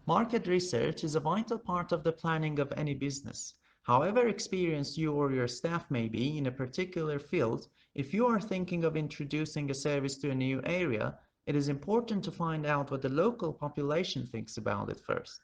Market research is a vital part of the planning of any business. However experienced you or your staff may be in a particular field, if you are thinking of introducing a service to a new area, it is important to find out what the local population thinks about it first.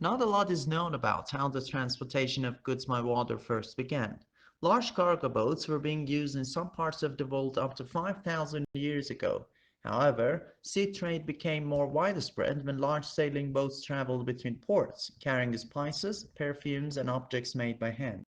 Not a lot is known about how the transportation of goods by water first began. Large cargo boats were being used in some parts of the world up to 5,000 years ago. However, sea trade became more widespread when large sailing boats traveled between ports, carrying spices, perfumes, and objects made by hand.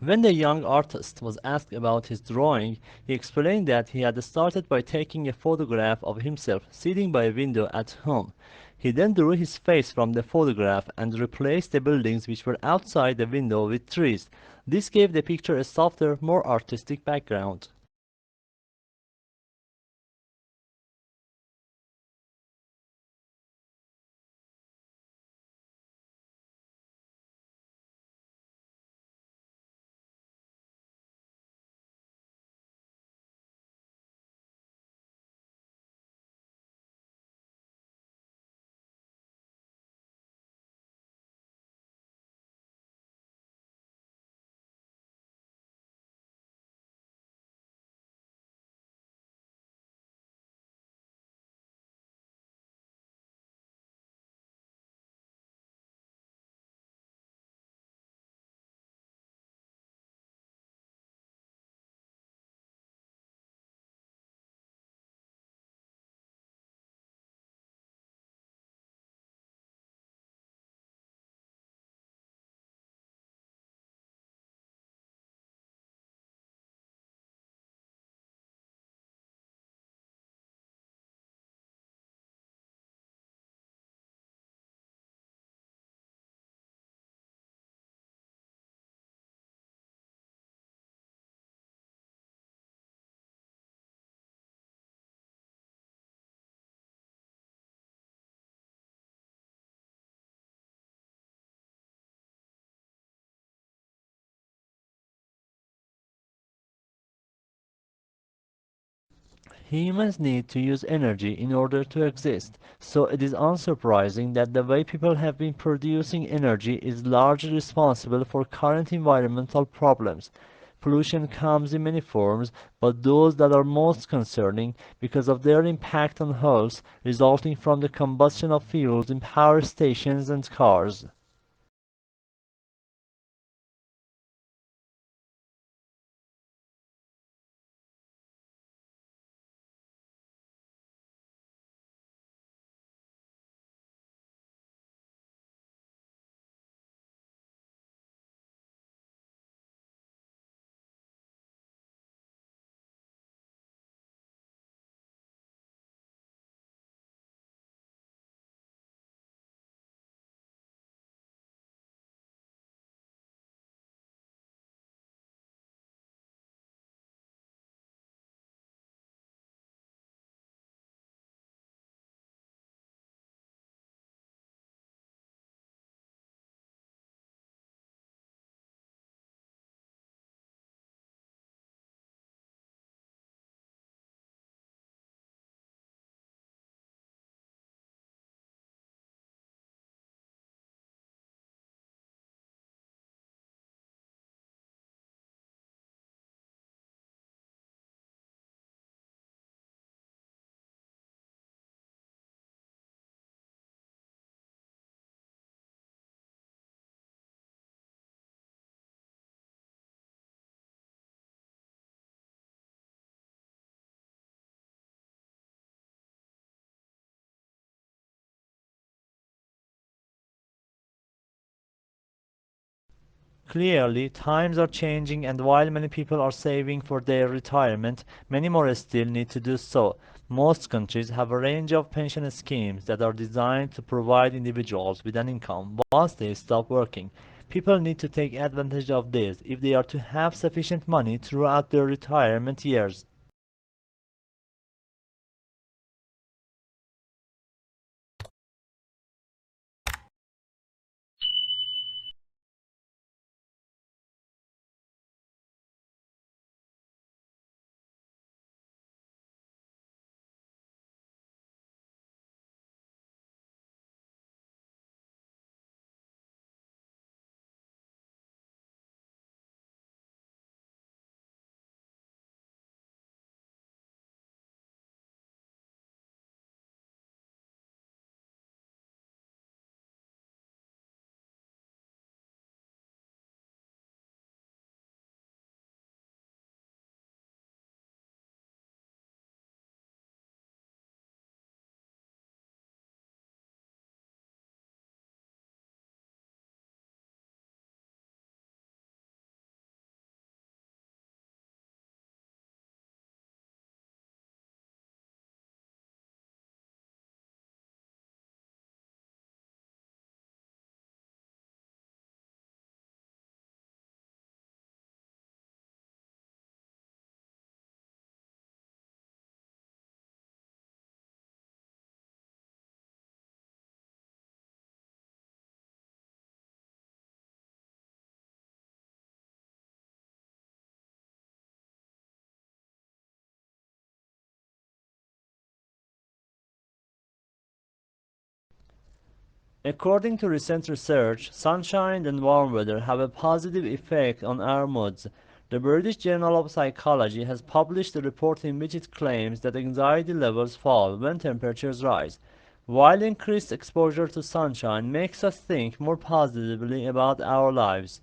When the young artist was asked about his drawing, he explained that he had started by taking a photograph of himself sitting by a window at home. He then drew his face from the photograph and replaced the buildings which were outside the window with trees. This gave the picture a softer, more artistic background. Humans need to use energy in order to exist, so it is unsurprising that the way people have been producing energy is largely responsible for current environmental problems. Pollution comes in many forms, but those that are most concerning because of their impact on health resulting from the combustion of fuels in power stations and cars. Clearly, times are changing, and while many people are saving for their retirement, many more still need to do so. Most countries have a range of pension schemes that are designed to provide individuals with an income once they stop working. People need to take advantage of this if they are to have sufficient money throughout their retirement years. According to recent research, sunshine and warm weather have a positive effect on our moods. The British Journal of Psychology has published a report in which it claims that anxiety levels fall when temperatures rise, while increased exposure to sunshine makes us think more positively about our lives.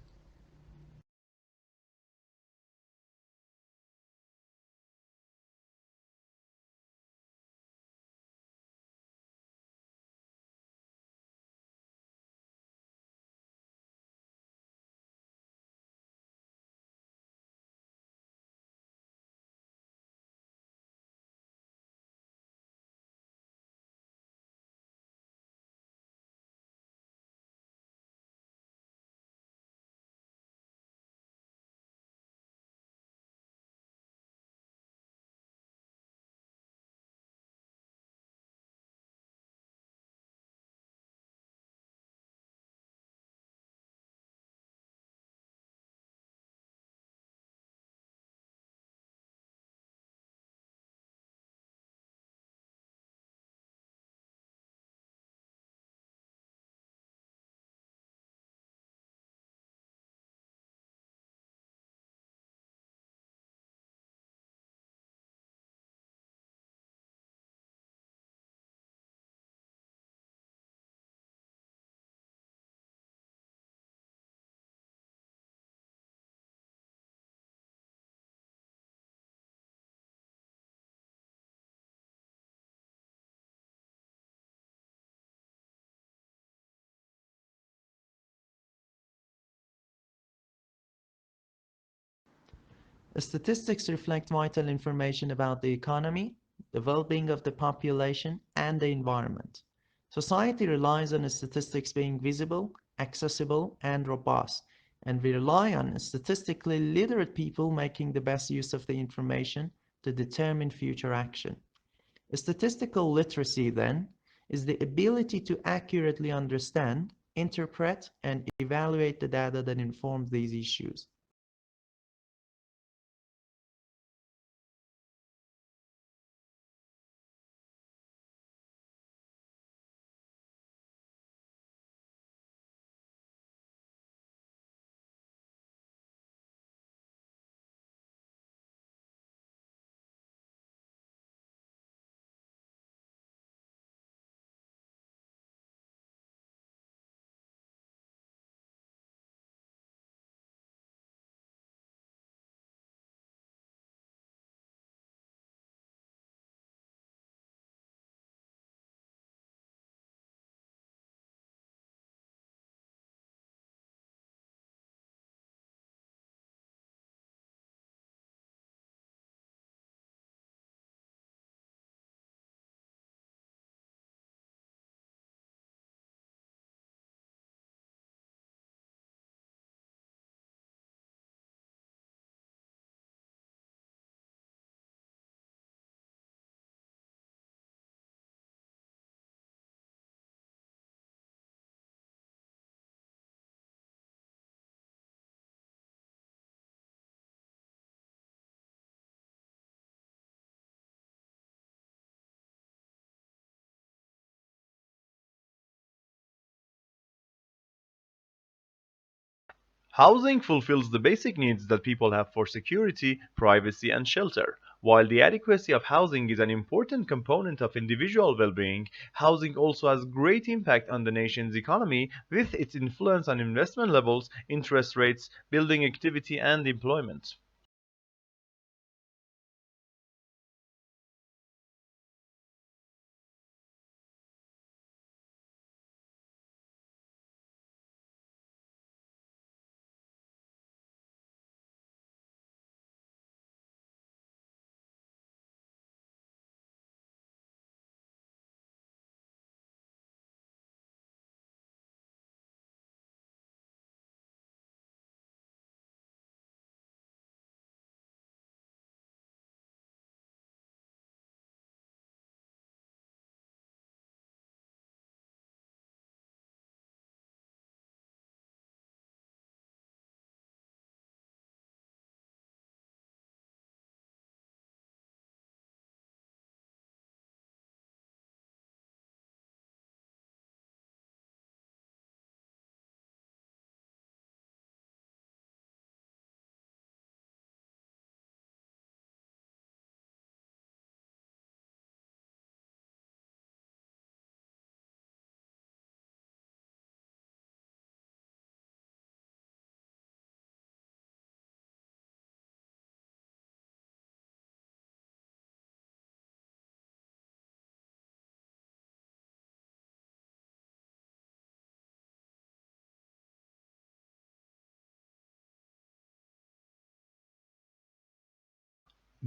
Statistics reflect vital information about the economy, the well-being of the population, and the environment. Society relies on statistics being visible, accessible, and robust, and we rely on statistically literate people making the best use of the information to determine future action. Statistical literacy, then, is the ability to accurately understand, interpret, and evaluate the data that informs these issues. Housing fulfills the basic needs that people have for security, privacy, and shelter. While the adequacy of housing is an important component of individual well-being, housing also has great impact on the nation's economy with its influence on investment levels, interest rates, building activity, and employment.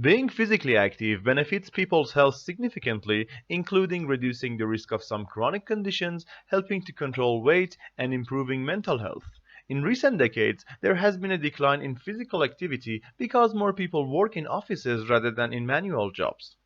Being physically active benefits people's health significantly, including reducing the risk of some chronic conditions, helping to control weight, and improving mental health. In recent decades, there has been a decline in physical activity because more people work in offices rather than in manual jobs.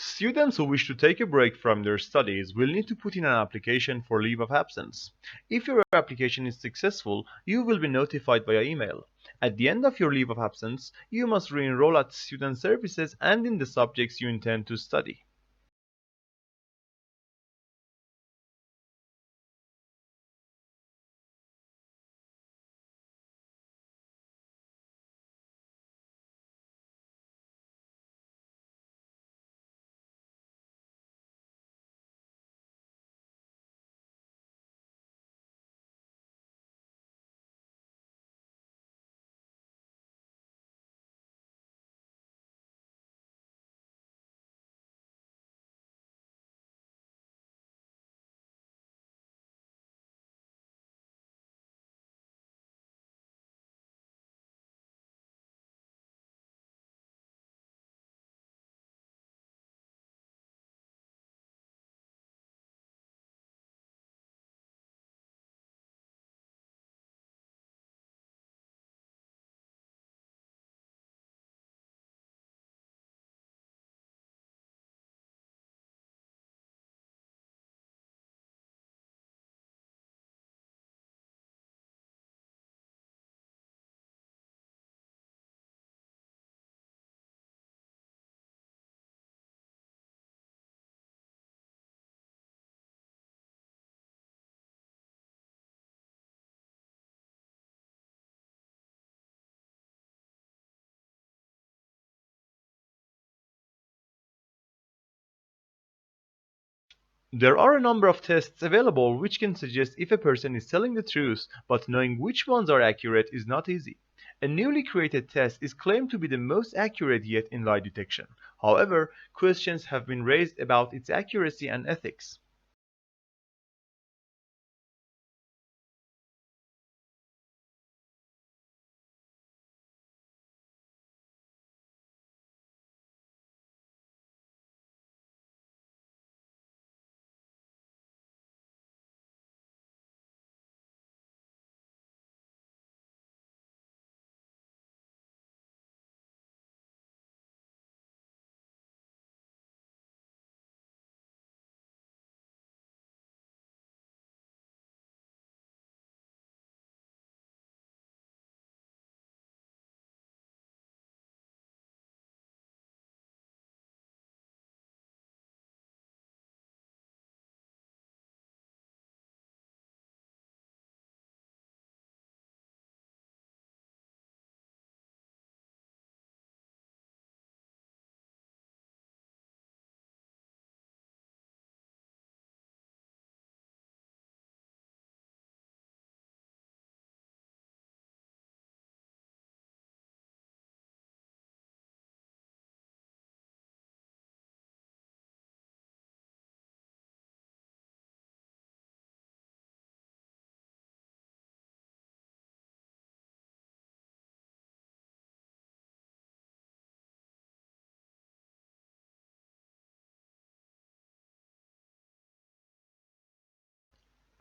Students who wish to take a break from their studies will need to put in an application for leave of absence. If your application is successful, you will be notified via email. At the end of your leave of absence, you must re-enroll at student services and in the subjects you intend to study. There are a number of tests available which can suggest if a person is telling the truth, but knowing which ones are accurate is not easy. A newly created test is claimed to be the most accurate yet in lie detection. However, questions have been raised about its accuracy and ethics.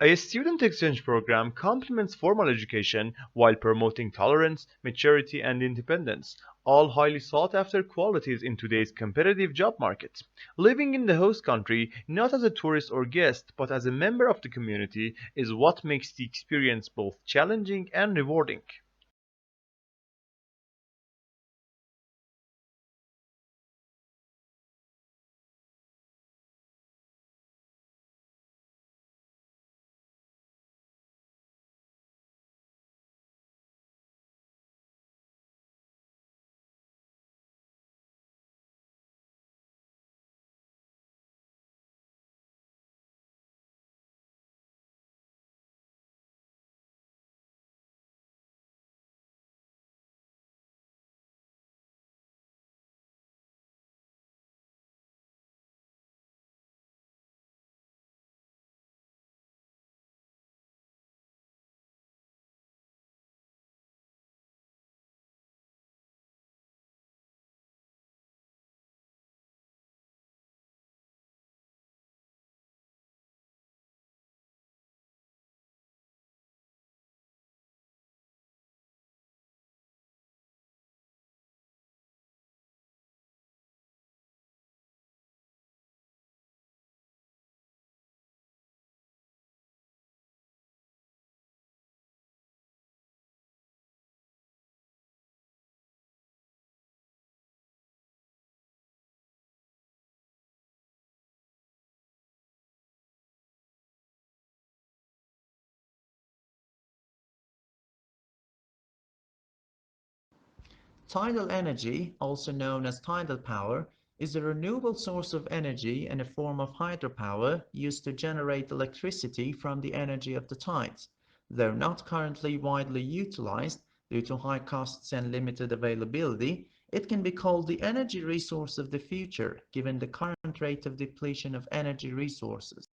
A student exchange program complements formal education while promoting tolerance, maturity, and independence, all highly sought after qualities in today's competitive job market. Living in the host country, not as a tourist or guest, but as a member of the community, is what makes the experience both challenging and rewarding. Tidal energy, also known as tidal power, is a renewable source of energy and a form of hydropower used to generate electricity from the energy of the tides. Though not currently widely utilized due to high costs and limited availability, it can be called the energy resource of the future, given the current rate of depletion of energy resources.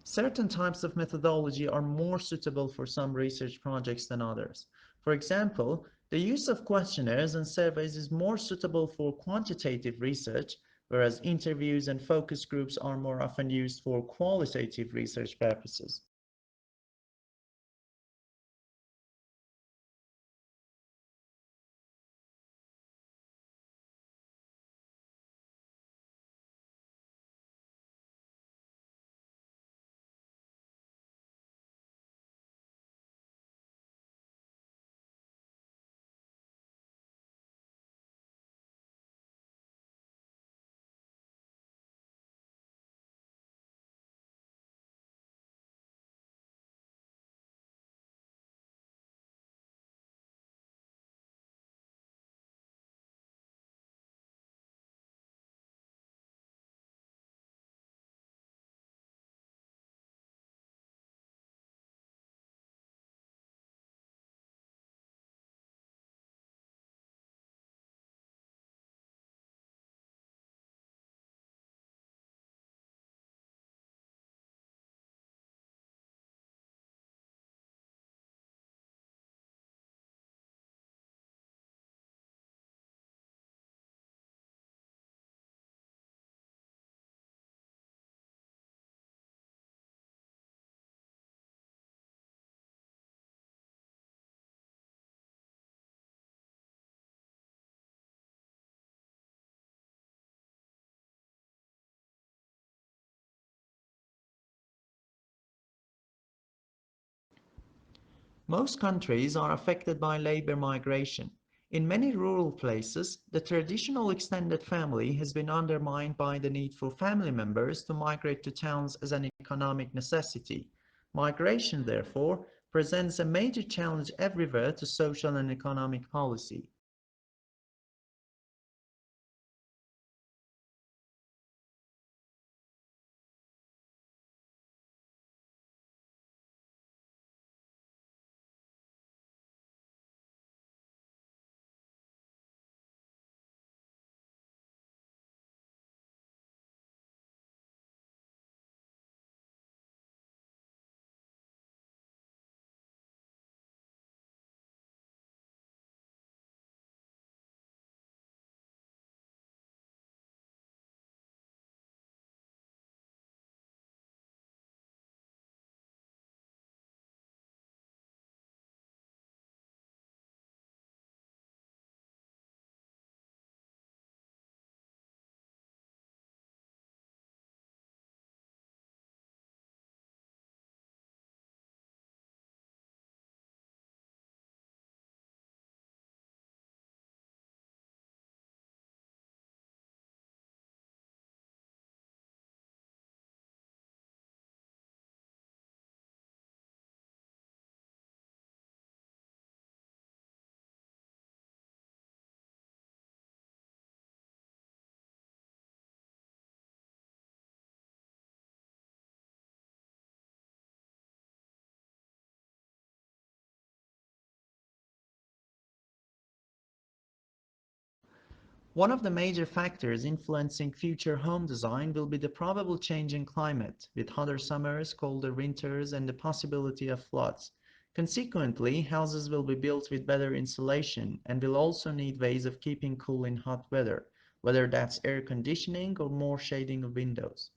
Certain types of methodology are more suitable for some research projects than others. For example, the use of questionnaires and surveys is more suitable for quantitative research, whereas interviews and focus groups are more often used for qualitative research purposes. Most countries are affected by labor migration. In many rural places, the traditional extended family has been undermined by the need for family members to migrate to towns as an economic necessity. Migration, therefore, presents a major challenge everywhere to social and economic policy. One of the major factors influencing future home design will be the probable change in climate, with hotter summers, colder winters, and the possibility of floods. Consequently, houses will be built with better insulation and will also need ways of keeping cool in hot weather, whether that's air conditioning or more shading of windows.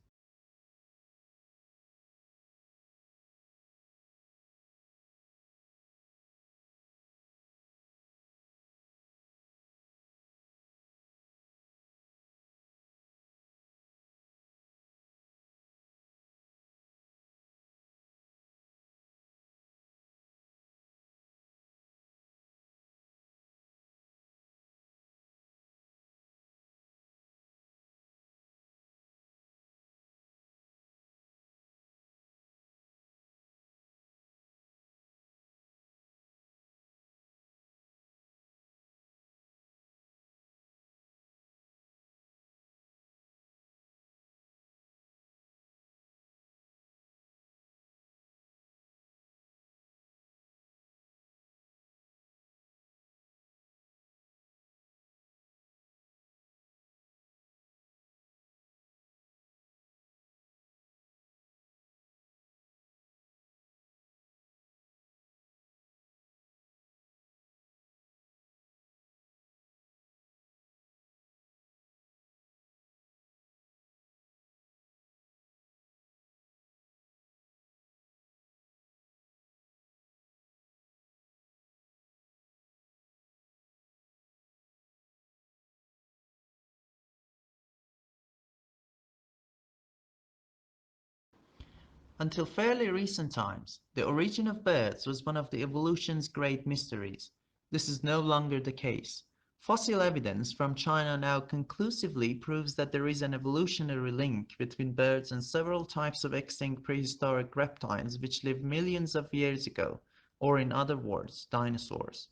Until fairly recent times, the origin of birds was one of the evolution's great mysteries. This is no longer the case. Fossil evidence from China now conclusively proves that there is an evolutionary link between birds and several types of extinct prehistoric reptiles which lived millions of years ago, or in other words, dinosaurs.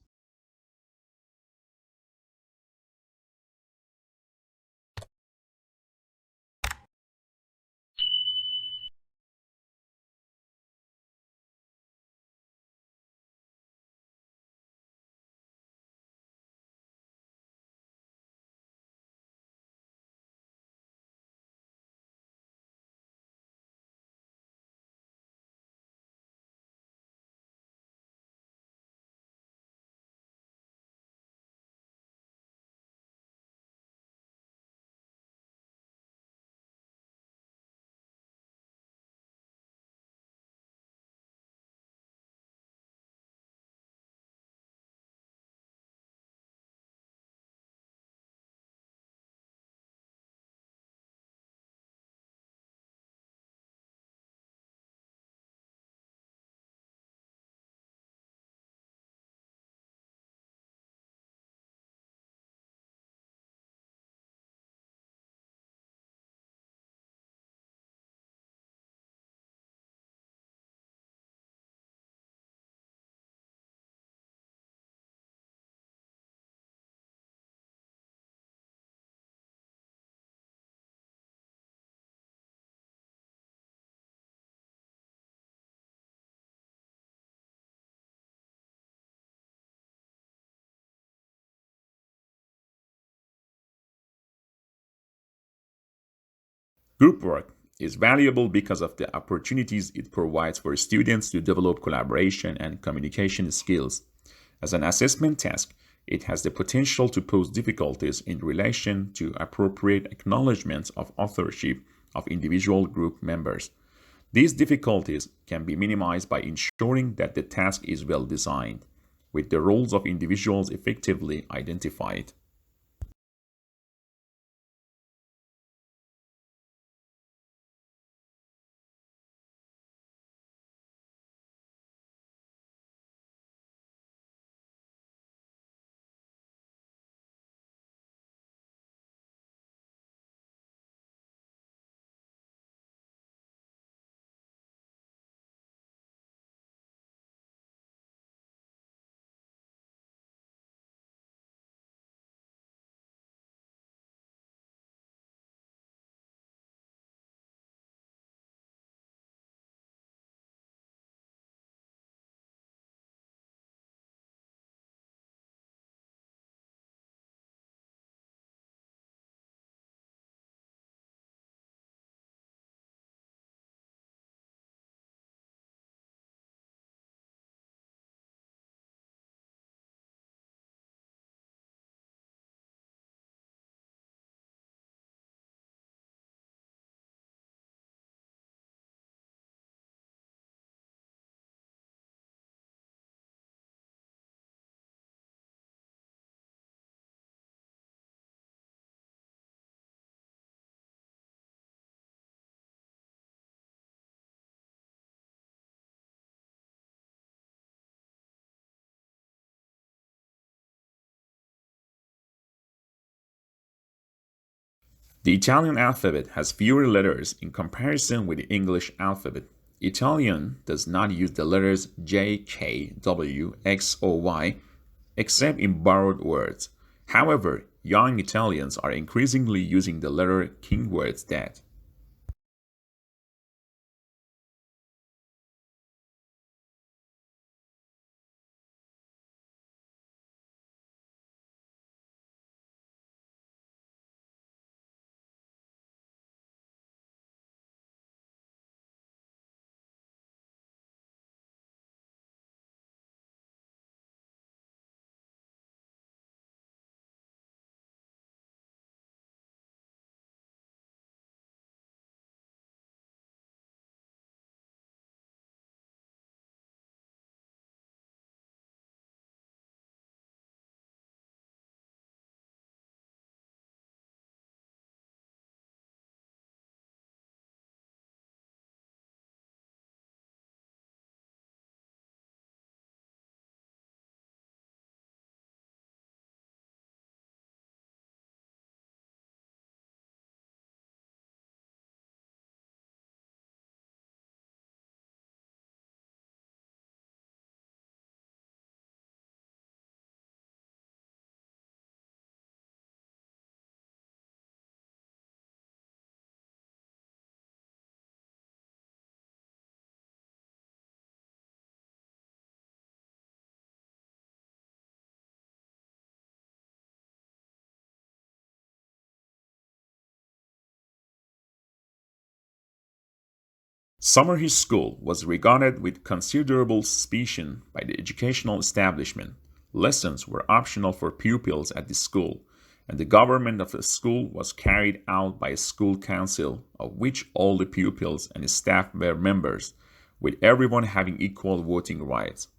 Group work is valuable because of the opportunities it provides for students to develop collaboration and communication skills. As an assessment task, it has the potential to pose difficulties in relation to appropriate acknowledgement of authorship of individual group members. These difficulties can be minimized by ensuring that the task is well designed, with the roles of individuals effectively identified. The Italian alphabet has fewer letters in comparison with the English alphabet. Italian does not use the letters J, K, W, X, or Y except in borrowed words. However, young Italians are increasingly using the letter king words that Summerhill School was regarded with considerable suspicion by the educational establishment. Lessons were optional for pupils at the school, and the government of the school was carried out by a school council, of which all the pupils and the staff were members, with everyone having equal voting rights.